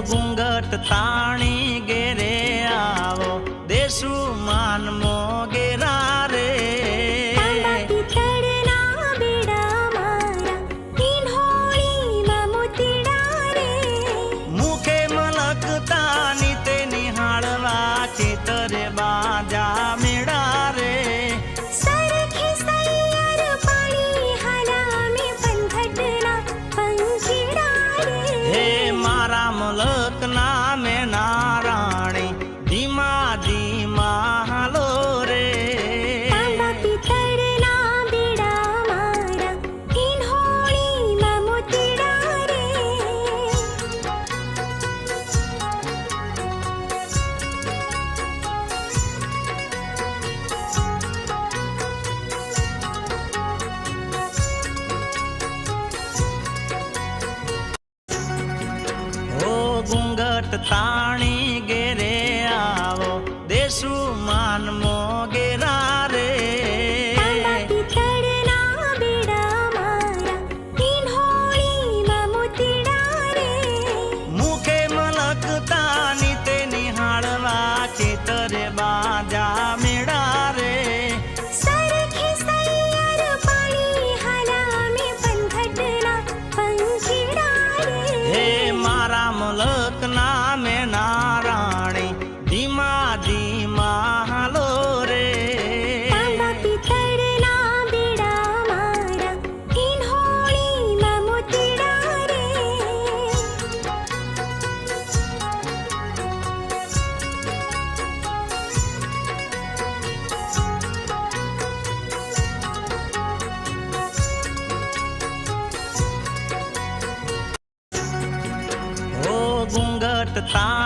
ઘૂંઘટ તાણી ઘેરે આવો દેશુ માન મોગેરા રે મુખે મલકતા નીતે નિહાળવા ખેતરે બાજા મેળા રે હે મારા મલક નામે નારાણી ધીમા ધીમા હાલો રે ઘૂંઘટ તાણી ઘેરે આવો દેશુ માન મોગેરા રે મુખે મલકતા નીતે નિહાળવા ખેતરે બાજા મેળા રે હે મારા મલક નામે નારાણી ધીમા ધીમા હાલો રે ઘૂંઘટ તા